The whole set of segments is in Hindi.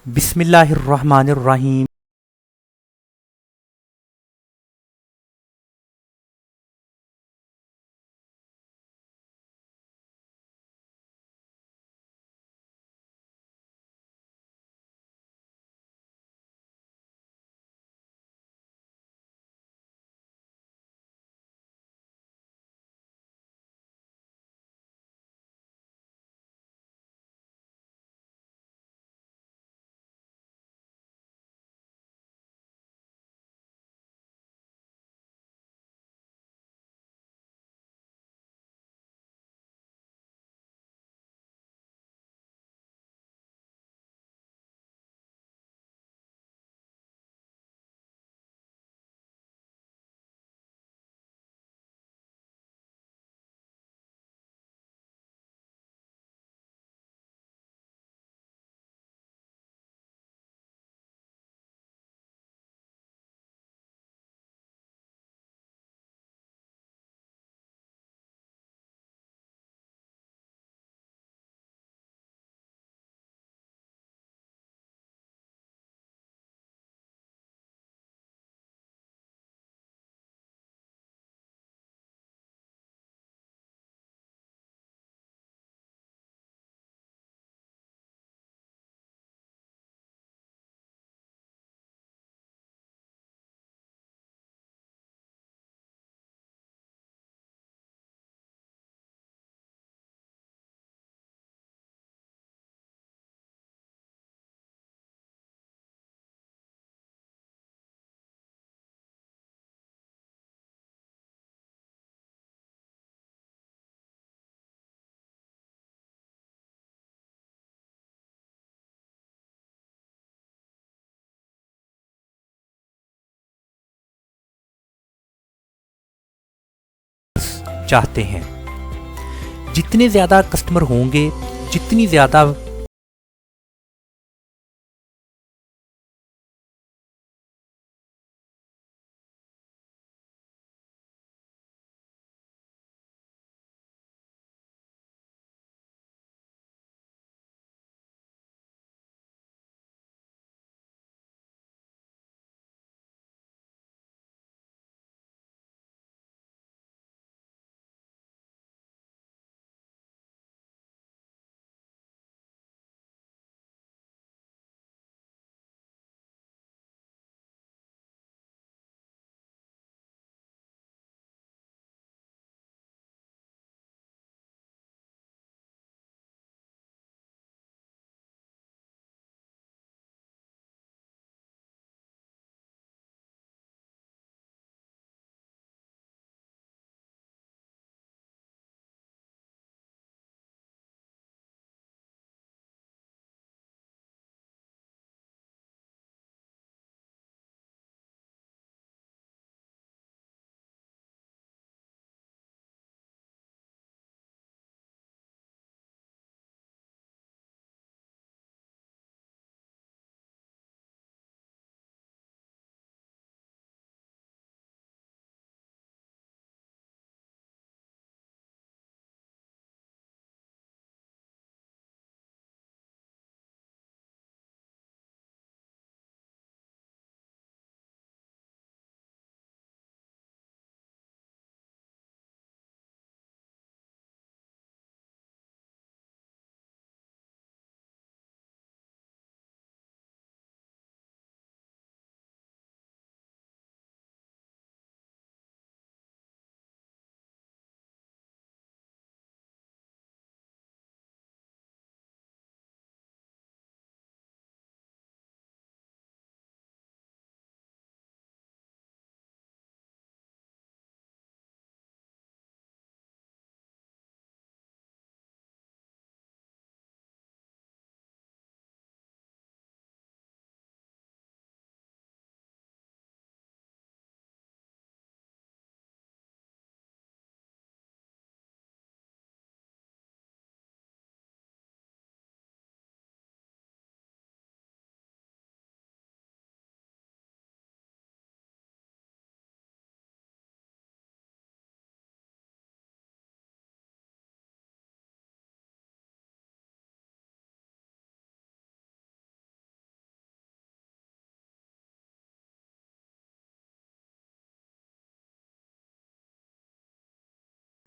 बिस्मिल्लाहिर्रहमानिर्रहीम। चाहते हैं जितने ज़्यादा कस्टमर होंगे, जितनी ज़्यादा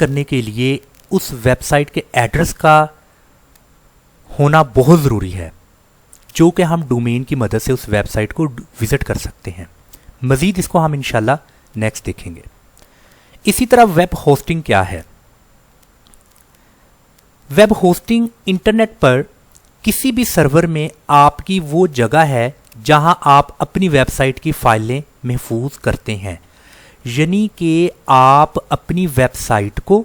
करने के लिए उस वेबसाइट के एड्रेस का होना बहुत ज़रूरी है, जो कि हम डोमेन की मदद से उस वेबसाइट को विज़िट कर सकते हैं। मज़ीद इसको हम इंशाल्लाह नेक्स्ट देखेंगे। इसी तरह वेब होस्टिंग क्या है? वेब होस्टिंग इंटरनेट पर किसी भी सर्वर में आपकी वो जगह है जहां आप अपनी वेबसाइट की फाइलें महफूज करते हैं। यानी कि आप अपनी वेबसाइट को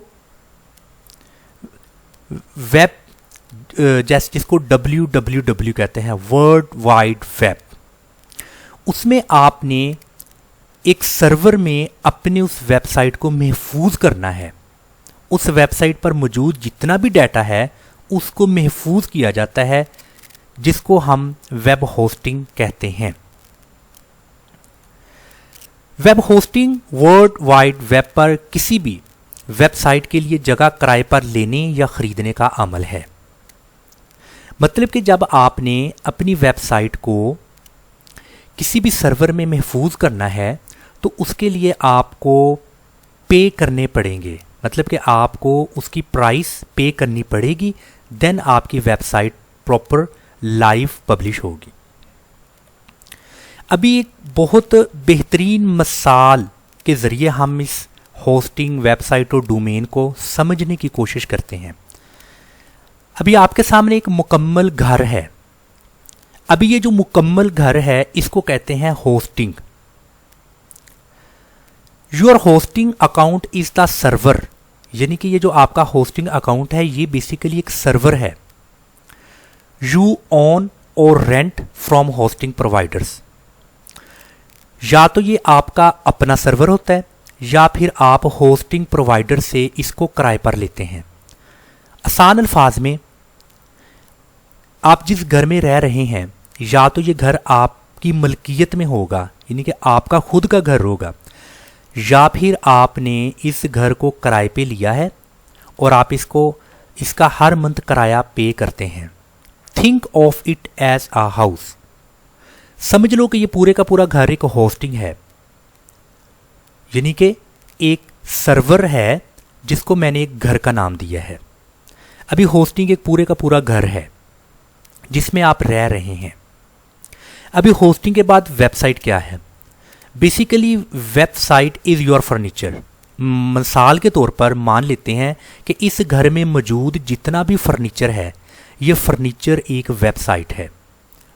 वेब जैसे जिसको www कहते हैं, वर्ल्ड वाइड वेब, उसमें आपने एक सर्वर में अपने उस वेबसाइट को महफूज करना है। उस वेबसाइट पर मौजूद जितना भी डाटा है उसको महफूज किया जाता है, जिसको हम वेब होस्टिंग कहते हैं। Web hosting world wide web पर किसी भी वेबसाइट के लिए जगह किराए पर लेने या खरीदने का अमल है। मतलब कि जब आपने अपनी वेबसाइट को किसी भी सर्वर में महफूज करना है तो उसके लिए आपको पे करने पड़ेंगे, मतलब कि आपको उसकी प्राइस पे करनी पड़ेगी, देन आपकी वेबसाइट प्रॉपर लाइव पब्लिश होगी। अभी एक बहुत बेहतरीन मिसाल के ज़रिए हम इस होस्टिंग वेबसाइट और डोमेन को समझने की कोशिश करते हैं। अभी आपके सामने एक मुकम्मल घर है। अभी ये जो मुकम्मल घर है इसको कहते हैं hosting. Your hosting account is the server, यानी कि ये जो आपका होस्टिंग अकाउंट है ये बेसिकली एक सर्वर है। यू ओन और रेंट फ्रॉम होस्टिंग प्रोवाइडर्स। या तो ये आपका अपना सर्वर होता है या फिर आप होस्टिंग प्रोवाइडर से इसको किराए पर लेते हैं। आसान अल्फाज में, आप जिस घर में रह रहे हैं या तो ये घर आपकी मलकियत में होगा, यानी कि आपका खुद का घर होगा, या फिर आपने इस घर को किराए पे लिया है और आप इसका हर मंथ किराया पे करते हैं। Think of it as a house. समझ लो कि ये पूरे का पूरा घर एक होस्टिंग है, यानी कि एक सर्वर है जिसको मैंने एक घर का नाम दिया है। अभी होस्टिंग एक पूरे का पूरा घर है जिसमें आप रह रहे हैं। अभी होस्टिंग के बाद वेबसाइट क्या है? Basically website is your furniture. मिसाल के तौर पर मान लेते हैं कि इस घर में मौजूद जितना भी फर्नीचर है ये फर्नीचर एक वेबसाइट है,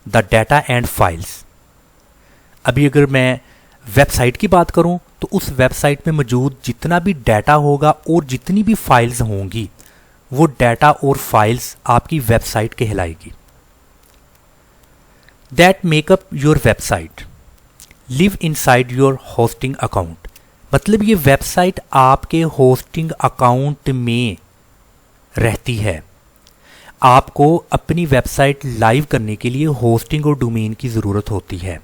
द डाटा एंड फाइल्स। अभी अगर मैं वेबसाइट की बात करूं तो उस वेबसाइट में मौजूद जितना भी डाटा होगा और जितनी भी फाइल्स होंगी वो डाटा और फाइल्स आपकी वेबसाइट कहलाएगी। That make up your website live inside your hosting account. मतलब ये वेबसाइट आपके होस्टिंग अकाउंट में रहती है। आपको अपनी वेबसाइट लाइव करने के लिए होस्टिंग और डोमेन की ज़रूरत होती है,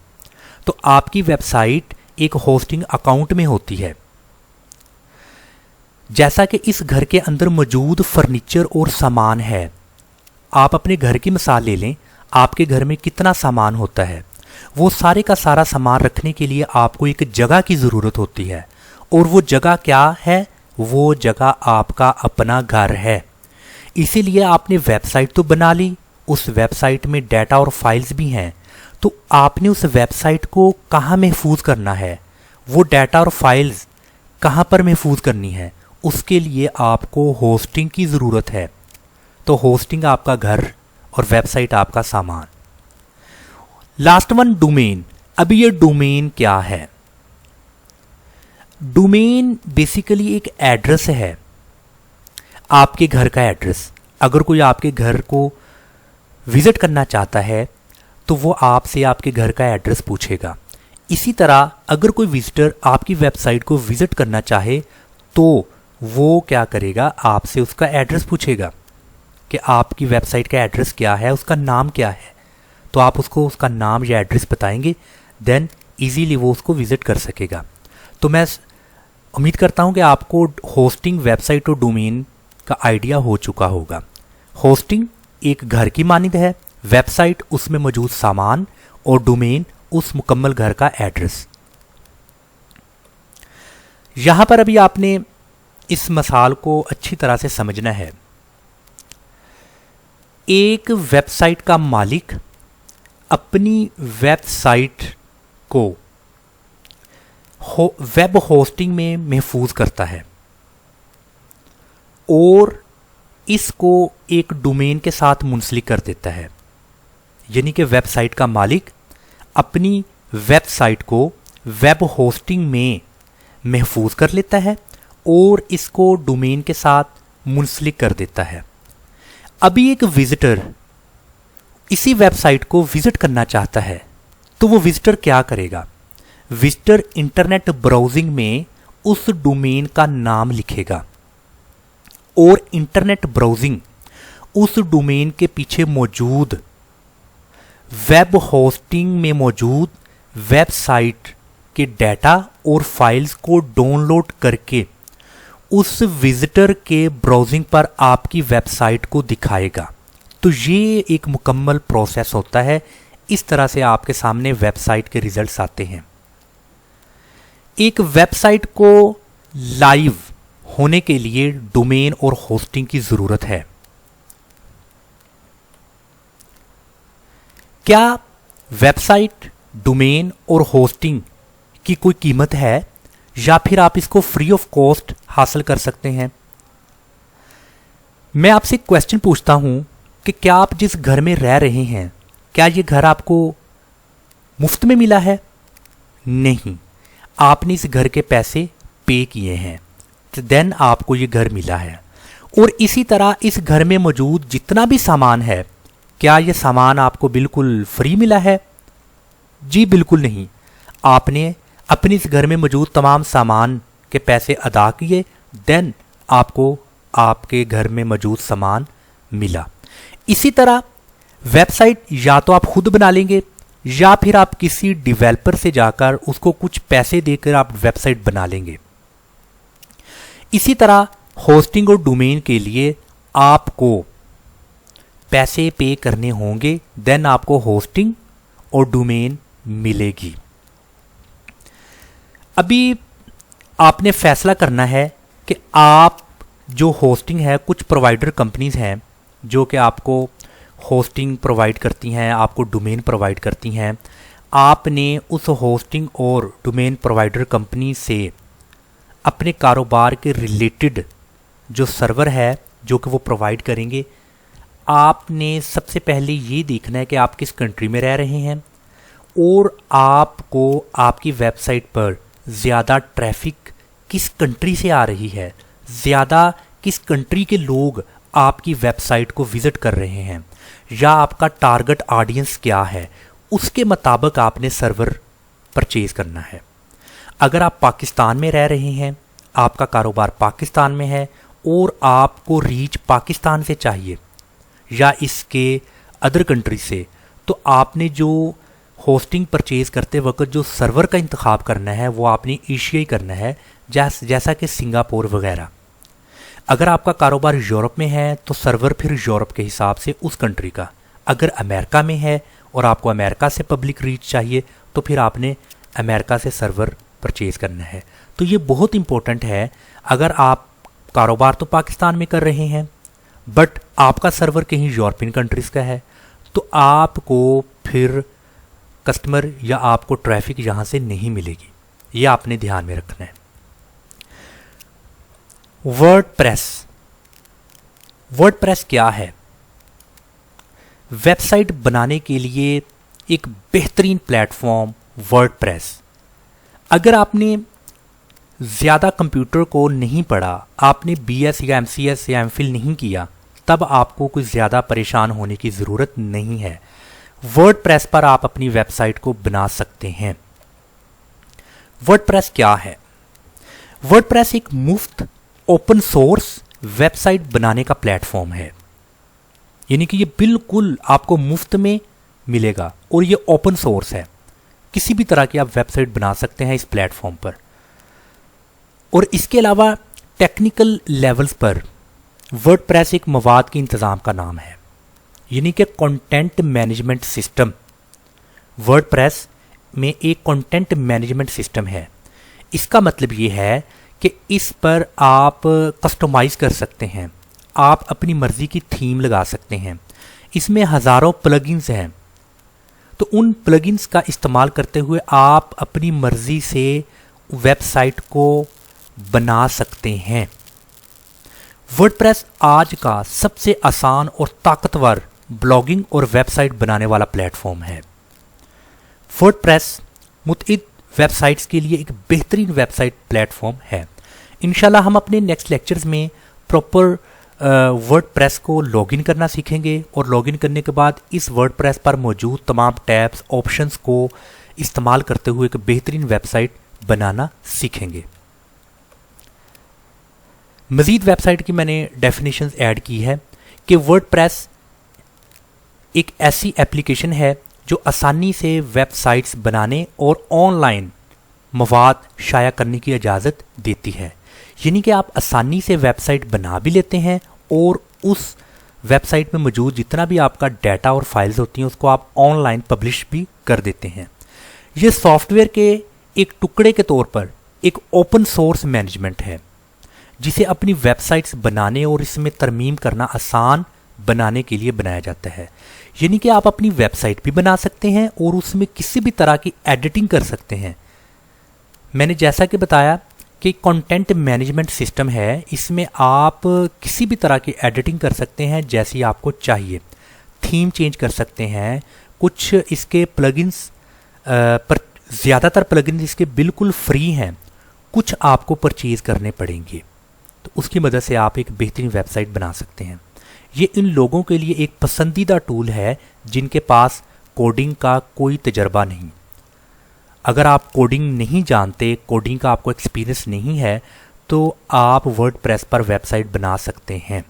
तो आपकी वेबसाइट एक होस्टिंग अकाउंट में होती है। जैसा कि इस घर के अंदर मौजूद फर्नीचर और सामान है, आप अपने घर की मिसाल ले लें। आपके घर में कितना सामान होता है, वो सारे का सारा सामान रखने के लिए आपको एक जगह की ज़रूरत होती है, और वो जगह क्या है? वो जगह आपका अपना घर है। इसीलिए आपने वेबसाइट तो बना ली, उस वेबसाइट में डाटा और फाइल्स भी हैं, तो आपने उस वेबसाइट को कहाँ महफूज करना है, वो डाटा और फाइल्स कहाँ पर महफूज करनी है, उसके लिए आपको होस्टिंग की ज़रूरत है। तो होस्टिंग आपका घर और वेबसाइट आपका सामान। Last one, domain. अभी ये डोमेन क्या है? डोमेन बेसिकली एक एड्रेस है, आपके घर का एड्रेस। अगर कोई आपके घर को विजिट करना चाहता है तो वो आपसे आपके घर का एड्रेस पूछेगा। इसी तरह अगर कोई विजिटर आपकी वेबसाइट को विजिट करना चाहे तो वो क्या करेगा? आपसे उसका एड्रेस पूछेगा कि आपकी वेबसाइट का एड्रेस क्या है, उसका नाम क्या है। तो आप उसको उसका नाम या एड्रेस बताएंगे, देन इजीली वो उसको विजिट कर सकेगा। तो मैं उम्मीद करता हूं कि आपको होस्टिंग, वेबसाइट और डोमेन का आइडिया हो चुका होगा। होस्टिंग एक घर की मानिंद है, वेबसाइट उसमें मौजूद सामान, और डोमेन उस मुकम्मल घर का एड्रेस। यहां पर अभी आपने इस मसाल को अच्छी तरह से समझना है। एक वेबसाइट का मालिक अपनी वेबसाइट को वेब होस्टिंग में महफूज करता है और इसको एक डोमेन के साथ मुंसलिक कर देता है। यानी कि वेबसाइट का मालिक अपनी वेबसाइट को वेब होस्टिंग में महफूज कर लेता है और इसको डोमेन के साथ मुंसलिक कर देता है। अभी एक विजिटर इसी वेबसाइट को विजिट करना चाहता है तो वो विजिटर क्या करेगा? विजिटर इंटरनेट ब्राउजिंग में उस डोमेन का नाम लिखेगा और इंटरनेट ब्राउजिंग उस डोमेन के पीछे मौजूद वेब होस्टिंग में मौजूद वेबसाइट के डाटा और फाइल्स को डाउनलोड करके उस विजिटर के ब्राउजिंग पर आपकी वेबसाइट को दिखाएगा। तो ये एक मुकम्मल प्रोसेस होता है। इस तरह से आपके सामने वेबसाइट के रिजल्ट्स आते हैं। एक वेबसाइट को लाइव होने के लिए डोमेन और होस्टिंग की ज़रूरत है। क्या वेबसाइट, डोमेन और होस्टिंग की कोई कीमत है या फिर आप इसको फ्री ऑफ कॉस्ट हासिल कर सकते हैं? मैं आपसे क्वेश्चन पूछता हूं कि क्या आप जिस घर में रह रहे हैं, क्या ये घर आपको मुफ्त में मिला है? नहीं, आपने इस घर के पैसे पे किए हैं, तो देन आपको ये घर मिला है। और इसी तरह इस घर में मौजूद जितना भी सामान है, क्या ये सामान आपको बिल्कुल फ्री मिला है? जी बिल्कुल नहीं। आपने अपने इस घर में मौजूद तमाम सामान के पैसे अदा किए, देन आपको आपके घर में मौजूद सामान मिला। इसी तरह वेबसाइट या तो आप खुद बना लेंगे या फिर आप किसी डेवलपर से जाकर उसको कुछ पैसे देकर आप वेबसाइट बना लेंगे। इसी तरह होस्टिंग और डोमेन के लिए आपको पैसे पे करने होंगे, देन आपको होस्टिंग और डोमेन मिलेगी। अभी आपने फैसला करना है कि आप जो होस्टिंग है, कुछ प्रोवाइडर कंपनीज हैं जो कि आपको होस्टिंग प्रोवाइड करती हैं, आपको डोमेन प्रोवाइड करती हैं। आपने उस होस्टिंग और डोमेन प्रोवाइडर कंपनी से अपने कारोबार के रिलेटेड जो सर्वर है जो कि वो प्रोवाइड करेंगे, आपने सबसे पहले ये देखना है कि आप किस कंट्री में रह रहे हैं और आपको आपकी वेबसाइट पर ज़्यादा ट्रैफिक किस कंट्री से आ रही है, ज़्यादा किस कंट्री के लोग आपकी वेबसाइट को विज़िट कर रहे हैं, या आपका टारगेट ऑडियंस क्या है, उसके मुताबिक आपने सर्वर परचेज करना है। अगर आप पाकिस्तान में रह रहे हैं, आपका कारोबार पाकिस्तान में है और आपको रीच पाकिस्तान से चाहिए या इसके अदर कंट्री से, तो आपने जो होस्टिंग परचेज करते वक्त जो सर्वर का इंतखाब करना है वो आपने एशियाई करना है, जैसा कि सिंगापुर वगैरह। अगर आपका कारोबार यूरोप में है तो सर्वर फिर यूरोप के हिसाब से उस कंट्री का। अगर अमेरिका में है और आपको अमेरिका से पब्लिक रीच चाहिए तो फिर आपने अमेरिका से सर्वर परचेज करना है। तो ये बहुत इंपॉर्टेंट है। अगर आप कारोबार तो पाकिस्तान में कर रहे हैं बट आपका सर्वर कहीं यूरोपियन कंट्रीज़ का है, तो आपको फिर कस्टमर या आपको ट्रैफिक यहाँ से नहीं मिलेगी। ये आपने ध्यान में रखना है। वर्डप्रेस क्या है? वेबसाइट बनाने के लिए एक बेहतरीन प्लेटफॉर्म वर्डप्रेस। अगर आपने ज़्यादा कंप्यूटर को नहीं पढ़ा, आपने BS या MCS या MPhil नहीं किया, तब आपको कुछ ज़्यादा परेशान होने की ज़रूरत नहीं है। वर्डप्रेस पर आप अपनी वेबसाइट को बना सकते हैं। वर्डप्रेस क्या है? वर्डप्रेस एक मुफ्त ओपन सोर्स वेबसाइट बनाने का प्लेटफॉर्म है। यानी कि ये बिल्कुल आपको मुफ्त में मिलेगा और ये ओपन सोर्स है। किसी भी तरह की आप वेबसाइट बना सकते हैं इस प्लेटफॉर्म पर। और इसके अलावा टेक्निकल लेवल्स पर वर्डप्रेस एक मवाद के इंतज़ाम का नाम है, यानी कि कंटेंट मैनेजमेंट सिस्टम। वर्डप्रेस में एक कंटेंट मैनेजमेंट सिस्टम है। इसका मतलब ये है कि इस पर आप कस्टमाइज़ कर सकते हैं, आप अपनी मर्ज़ी की थीम लगा सकते हैं। इसमें हज़ारों प्लगइन्स हैं, तो उन प्लगइन्स का इस्तेमाल करते हुए आप अपनी मर्ज़ी से वेबसाइट को बना सकते हैं। वर्डप्रेस आज का सबसे आसान और ताकतवर ब्लॉगिंग और वेबसाइट बनाने वाला प्लेटफॉर्म है। वर्डप्रेस मुतअद्दिद वेबसाइट्स के लिए एक बेहतरीन वेबसाइट प्लेटफॉर्म है। इंशाल्लाह हम अपने नेक्स्ट लेक्चर्स में प्रॉपर वर्डप्रेस को लॉगिन करना सीखेंगे और लॉगिन करने के बाद इस वर्डप्रेस पर मौजूद तमाम टैब्स ऑप्शंस को इस्तेमाल करते हुए एक बेहतरीन वेबसाइट बनाना सीखेंगे। मज़ीद वेबसाइट की मैंने डेफिनेशंस ऐड की है कि वर्डप्रेस एक ऐसी एप्लीकेशन है जो आसानी से वेबसाइट्स बनाने और ऑनलाइन मवाद शाया करने की इजाज़त देती है। यानी कि आप आसानी से वेबसाइट बना भी लेते हैं और उस वेबसाइट में मौजूद जितना भी आपका डाटा और फाइल्स होती हैं उसको आप ऑनलाइन पब्लिश भी कर देते हैं। ये सॉफ्टवेयर के एक टुकड़े के तौर पर एक ओपन सोर्स मैनेजमेंट है जिसे अपनी वेबसाइट्स बनाने और इसमें तरमीम करना आसान बनाने के लिए बनाया जाता है। यानी कि आप अपनी वेबसाइट भी बना सकते हैं और उसमें किसी भी तरह की एडिटिंग कर सकते हैं। मैंने जैसा कि बताया कि कंटेंट मैनेजमेंट सिस्टम है, इसमें आप किसी भी तरह की एडिटिंग कर सकते हैं जैसी आपको चाहिए, थीम चेंज कर सकते हैं। कुछ इसके प्लगइन्स पर ज़्यादातर प्लगइन्स इसके बिल्कुल फ्री हैं, कुछ आपको परचेज़ करने पड़ेंगे, तो उसकी मदद से आप एक बेहतरीन वेबसाइट बना सकते हैं। ये इन लोगों के लिए एक पसंदीदा टूल है जिनके पास कोडिंग का कोई तजर्बा नहीं। अगर आप कोडिंग नहीं जानते, कोडिंग का आपको एक्सपीरियंस नहीं है, तो आप वर्डप्रेस पर वेबसाइट बना सकते हैं।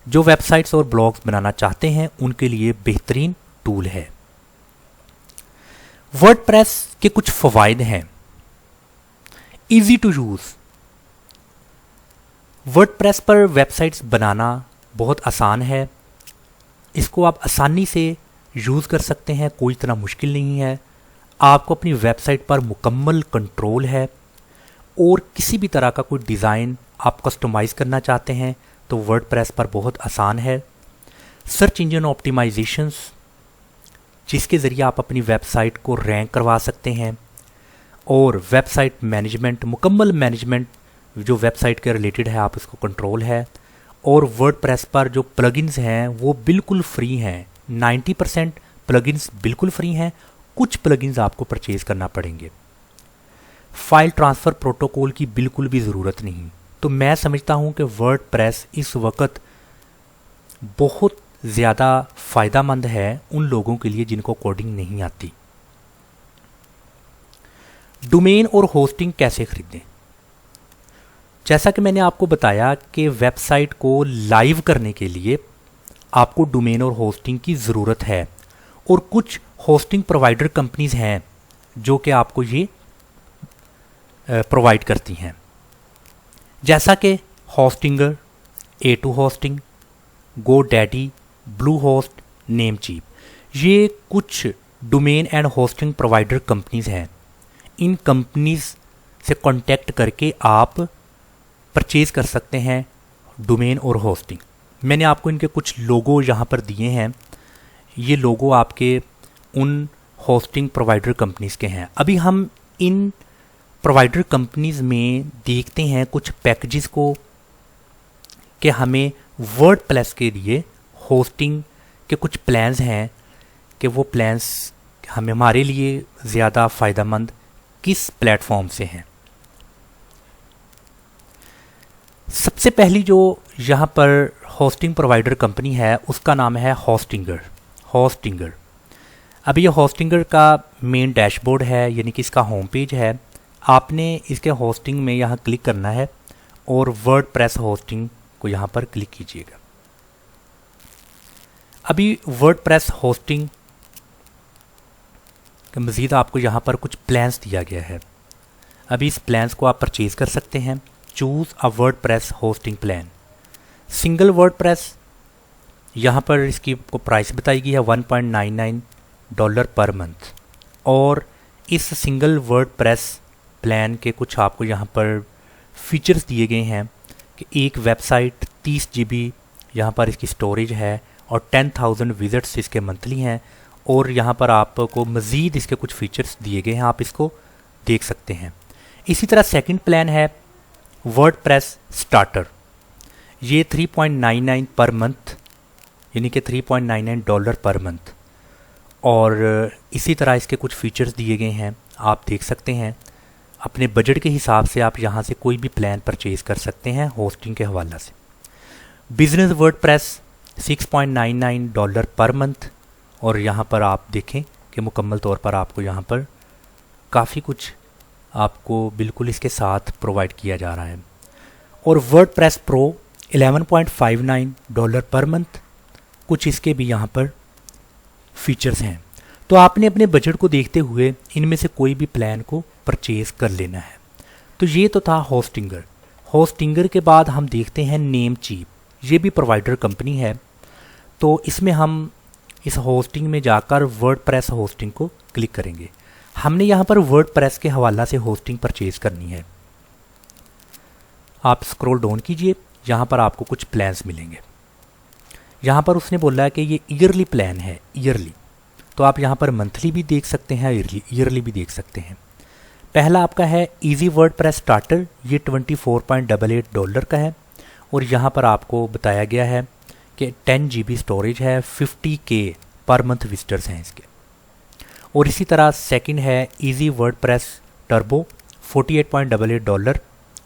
जो वेबसाइट्स और ब्लॉग्स बनाना चाहते हैं उनके लिए बेहतरीन टूल है। वर्डप्रेस के कुछ फ़वाइद हैं। इजी टू यूज़, वर्डप्रेस पर वेबसाइट्स बनाना बहुत आसान है। इसको आप आसानी से यूज़ कर सकते हैं, कोई इतना मुश्किल नहीं है। आपको अपनी वेबसाइट पर मुकम्मल कंट्रोल है और किसी भी तरह का कोई डिज़ाइन आप कस्टमाइज़ करना चाहते हैं तो वर्डप्रेस पर बहुत आसान है। सर्च इंजन ऑप्टिमाइजेशंस, जिसके ज़रिए आप अपनी वेबसाइट को रैंक करवा सकते हैं, और वेबसाइट मैनेजमेंट, मुकम्मल मैनेजमेंट जो वेबसाइट के रिलेटेड है, आप इसको कंट्रोल है। और वर्डप्रेस पर जो प्लगइन्स हैं वो बिल्कुल फ्री हैं। 90% प्लगइन्स बिल्कुल फ्री हैं, कुछ प्लगइन्स आपको परचेज़ करना पड़ेंगे। फाइल ट्रांसफ़र प्रोटोकॉल की बिल्कुल भी ज़रूरत नहीं। तो मैं समझता हूँ कि वर्डप्रेस इस वक्त बहुत ज़्यादा फ़ायदेमंद है उन लोगों के लिए जिनको कोडिंग नहीं आती। डोमेन और होस्टिंग कैसे खरीदें? जैसा कि मैंने आपको बताया कि वेबसाइट को लाइव करने के लिए आपको डोमेन और होस्टिंग की ज़रूरत है, और कुछ होस्टिंग प्रोवाइडर कंपनीज़ हैं जो कि आपको ये प्रोवाइड करती हैं, जैसा कि Hostinger, A2 hosting, GoDaddy, Bluehost, Namecheap. ये कुछ domain and hosting provider companies हैं। इन कंपनीज़ से कॉन्टेक्ट करके आप परचेज़ कर सकते हैं डोमेन और होस्टिंग। मैंने आपको इनके कुछ लोगो यहाँ पर दिए हैं। ये लोगो आपके उन होस्टिंग प्रोवाइडर कंपनीज़ के हैं। अभी हम इन प्रोवाइडर कंपनीज़ में देखते हैं कुछ पैकेजेस को कि हमें वर्डप्रेस के लिए होस्टिंग के कुछ प्लान्स हैं कि वो प्लान्स हमें हमारे लिए ज़्यादा फ़ायदेमंद किस प्लेटफॉर्म से हैं। सबसे पहली जो यहाँ पर होस्टिंग प्रोवाइडर कंपनी है उसका नाम है होस्टिंगर। अब ये होस्टिंगर का मेन डैशबोर्ड है, यानी कि इसका होम पेज है। आपने इसके होस्टिंग में यहाँ क्लिक करना है और वर्डप्रेस होस्टिंग को यहाँ पर क्लिक कीजिएगा। अभी वर्डप्रेस होस्टिंग के मज़ीद आपको यहाँ पर कुछ प्लान्स दिया गया है। अभी इस प्लान्स को आप परचेज़ कर सकते हैं। चूज़ अ WordPress hosting plan. Single WordPress, यहाँ पर इसकी को प्राइस बताई गई है $1.99 पर मंथ, और इस सिंगल वर्डप्रेस प्लान के कुछ आपको यहाँ पर फीचर्स दिए गए हैं कि एक वेबसाइट 30 GB यहाँ पर इसकी स्टोरेज है और 10,000 विजिट्स इसके मंथली हैं, और यहाँ पर आपको मज़ीद इसके कुछ फीचर्स दिए गए हैं, आप इसको देख सकते हैं। इसी तरह सेकंड प्लान है वर्डप्रेस स्टार्टर। ये 3.99 पर मंथ, यानी कि $3.99 पर मंथ, और इसी तरह इसके कुछ फीचर्स दिए गए हैं, आप देख सकते हैं। अपने बजट के हिसाब से आप यहाँ से कोई भी प्लान परचेज़ कर सकते हैं होस्टिंग के हवाला से। बिजनेस वर्डप्रेस $6.99 पर मंथ, और यहाँ पर आप देखें कि मुकम्मल तौर पर आपको यहाँ पर काफ़ी कुछ आपको बिल्कुल इसके साथ प्रोवाइड किया जा रहा है। और वर्डप्रेस प्रो $11.59 पर मंथ, कुछ इसके भी यहाँ पर फीचर्स हैं। तो आपने अपने बजट को देखते हुए इनमें से कोई भी प्लान को परचेज़ कर लेना है। तो ये तो था होस्टिंगर। होस्टिंगर के बाद हम देखते हैं नेमचीप। ये भी प्रोवाइडर कंपनी है। तो इसमें हम इस होस्टिंग में जाकर वर्डप्रेस होस्टिंग को क्लिक करेंगे। हमने यहाँ पर वर्डप्रेस के हवाला से होस्टिंग परचेज़ करनी है। आप स्क्रॉल डाउन कीजिए, यहाँ पर आपको कुछ प्लान्स मिलेंगे। यहाँ पर उसने बोला है कि ये ईयरली प्लान है, ईयरली। तो आप यहाँ पर मंथली भी देख सकते हैं, ईयरली भी देख सकते हैं। पहला आपका है इजी वर्डप्रेस स्टार्टर, ये $24.88 का है, और यहाँ पर आपको बताया गया है कि 10 GB स्टोरेज है, 50K पर मंथ विजिटर्स हैं इसके। और इसी तरह सेकंड है इजी वर्डप्रेस टर्बो, $48.88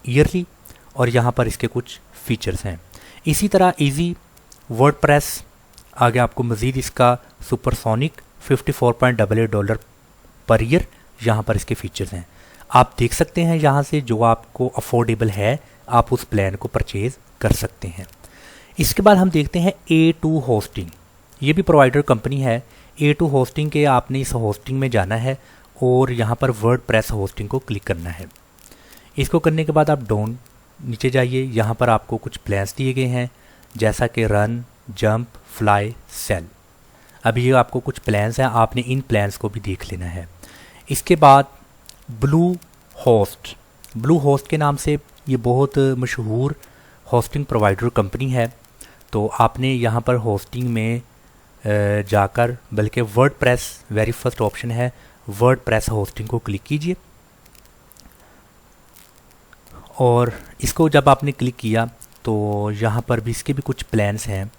ईयरली, और यहाँ पर इसके कुछ फीचर्स हैं। इसी तरह इजी वर्डप्रेस आगे आपको मज़ीद इसका सुपरसोनिक $54.88 पर ईयर, यहाँ पर इसके फीचर्स हैं। आप देख सकते हैं यहाँ से जो आपको अफोर्डेबल है आप उस प्लान को परचेज़ कर सकते हैं। इसके बाद हम देखते हैं A2 होस्टिंग। ये भी प्रोवाइडर कंपनी है। A2 होस्टिंग के आपने इस होस्टिंग में जाना है और यहाँ पर वर्डप्रेस होस्टिंग को क्लिक करना है। इसको करने के बाद आप डाउन नीचे जाइए, यहाँ पर आपको कुछ प्लान्स दिए गए हैं जैसा कि रन, जंप, फ्लाई, सेल। अभी ये आपको कुछ प्लान्स हैं, आपने इन प्लान्स को भी देख लेना है। इसके बाद ब्लू होस्ट के नाम से ये बहुत मशहूर होस्टिंग प्रोवाइडर कंपनी है। तो आपने यहाँ पर होस्टिंग में जाकर, बल्कि वर्डप्रेस वेरी फर्स्ट ऑप्शन है, वर्डप्रेस होस्टिंग को क्लिक कीजिए, और इसको जब आपने क्लिक किया तो यहाँ पर भी इसके भी कुछ प्लान्स हैं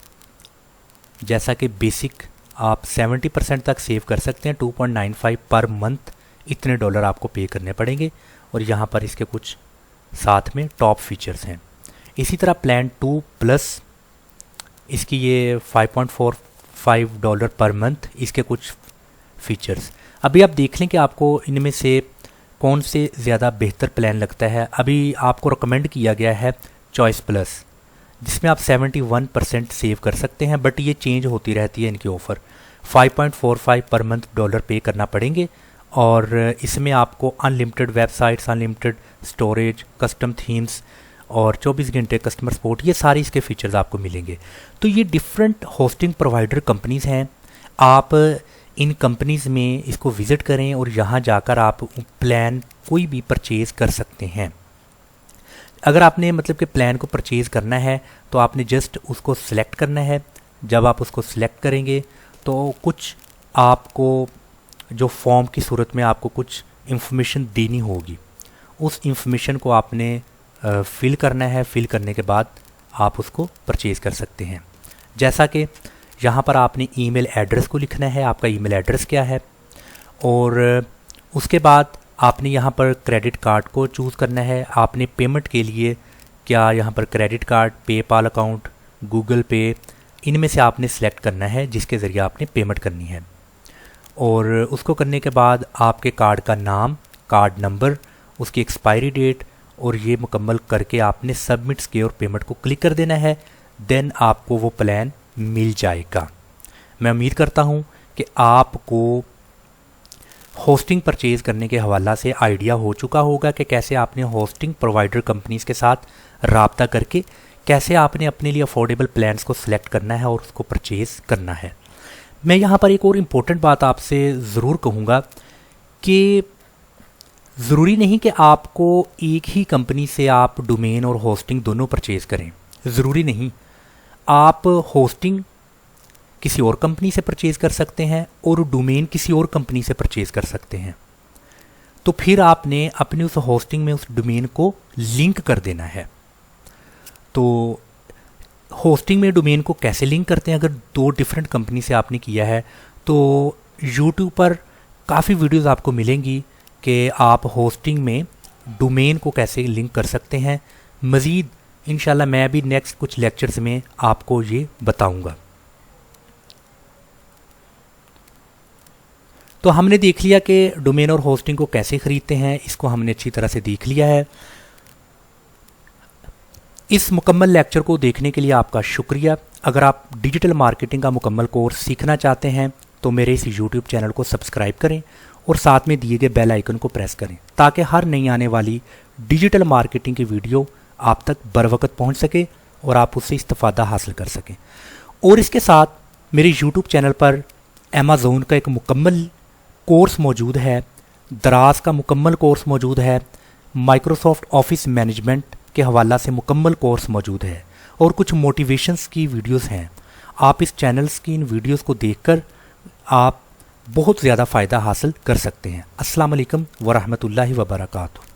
जैसा कि बेसिक आप 70% तक सेव कर सकते हैं, 2.95 पर मंथ, इतने $, आपको पे करने पड़ेंगे। और यहाँ पर इसके कुछ साथ में टॉप फीचर्स हैं। इसी तरह प्लान 2 प्लस, इसकी ये $5.45 पर मंथ, इसके कुछ फीचर्स। अभी आप देख लें कि आपको इनमें से कौन से ज़्यादा बेहतर प्लान लगता है। अभी आपको रिकमेंड किया गया है चॉइस प्लस, जिसमें आप 71% सेव कर सकते हैं, बट ये चेंज होती रहती है इनकी ऑफ़र। 5.45 पर मंथ $, पे करना पड़ेंगे, और इसमें आपको unlimited websites, unlimited storage, custom themes और 24 घंटे कस्टमर सपोर्ट, ये सारी इसके फीचर्स आपको मिलेंगे। तो ये डिफरेंट होस्टिंग प्रोवाइडर कंपनीज़ हैं। आप इन कंपनीज़ में इसको विज़िट करें और यहाँ जाकर आप प्लान कोई भी परचेज़ कर सकते हैं। अगर आपने मतलब कि प्लान को परचेज़ करना है तो आपने जस्ट उसको सिलेक्ट करना है। जब आप उसको सिलेक्ट करेंगे तो कुछ आपको जो फॉर्म की सूरत में आपको कुछ इंफॉर्मेशन देनी होगी, उस इंफॉर्मेशन को आपने फिल करना है। फिल करने के बाद आप उसको परचेज़ कर सकते हैं। जैसा कि यहाँ पर आपने ईमेल एड्रेस को लिखना है, आपका ईमेल एड्रेस क्या है, और उसके बाद आपने यहाँ पर क्रेडिट कार्ड को चूज़ करना है। आपने पेमेंट के लिए क्या यहाँ पर credit card, PayPal account, Google पे, इनमें से आपने सेलेक्ट करना है जिसके ज़रिए आपने पेमेंट करनी है। और उसको करने के बाद आपके कार्ड का नाम, कार्ड नंबर, उसकी एक्सपायरी डेट, और ये मुकम्मल करके आपने सबमिट के और पेमेंट को क्लिक कर देना है। देन आपको वो प्लान मिल जाएगा। मैं उम्मीद करता हूँ कि आपको होस्टिंग परचेज़ करने के हवाला से आइडिया हो चुका होगा कि कैसे आपने होस्टिंग प्रोवाइडर कंपनीज़ के साथ राब्ता करके कैसे आपने अपने लिए अफोर्डेबल प्लान्स को सिलेक्ट करना है और उसको परचेज़ करना है। मैं यहाँ पर एक और इम्पोर्टेंट बात आपसे ज़रूर कहूँगा कि ज़रूरी नहीं कि आपको एक ही कंपनी से आप डोमेन और होस्टिंग दोनों परचेज़ करें, ज़रूरी नहीं। आप होस्टिंग किसी और कंपनी से परचेज़ कर सकते हैं और डोमेन किसी और कंपनी से परचेज़ कर सकते हैं। तो फिर आपने अपनी उस होस्टिंग में उस डोमेन को लिंक कर देना है। तो होस्टिंग में डोमेन को कैसे लिंक करते हैं, अगर दो डिफरेंट कंपनी से आपने किया है तो यूट्यूब पर काफ़ी वीडियोस आपको मिलेंगी कि आप होस्टिंग में डोमेन को कैसे लिंक कर सकते हैं। मज़ीद इंशाल्लाह मैं भी नेक्स्ट कुछ लेक्चर्स में आपको ये बताऊंगा। तो हमने देख लिया कि डोमेन और होस्टिंग को कैसे ख़रीदते हैं, इसको हमने अच्छी तरह से देख लिया है। इस मुकम्मल लेक्चर को देखने के लिए आपका शुक्रिया। अगर आप डिजिटल मार्केटिंग का मुकम्मल कोर्स सीखना चाहते हैं तो मेरे इस यूट्यूब चैनल को सब्सक्राइब करें और साथ में दिए गए बेल आइकन को प्रेस करें ताकि हर नई आने वाली डिजिटल मार्केटिंग की वीडियो आप तक बरवकत पहुंच सके और आप उससे इस्तिफ़ादा हासिल कर सकें। और इसके साथ मेरे यूट्यूब चैनल पर अमेज़ॉन का एक मुकम्मल कोर्स मौजूद है, दराज का मुकम्मल कोर्स मौजूद है, माइक्रोसॉफ्ट ऑफिस मैनेजमेंट के हवाला से मुकम्मल कोर्स मौजूद है और कुछ मोटिवेशंस की वीडियोस हैं। आप इस चैनल्स की इन वीडियोस को देखकर आप बहुत ज़्यादा फ़ायदा हासिल कर सकते हैं। अस्सलाम वालेकुम व रहमतुल्लाहि व बरकातुहू।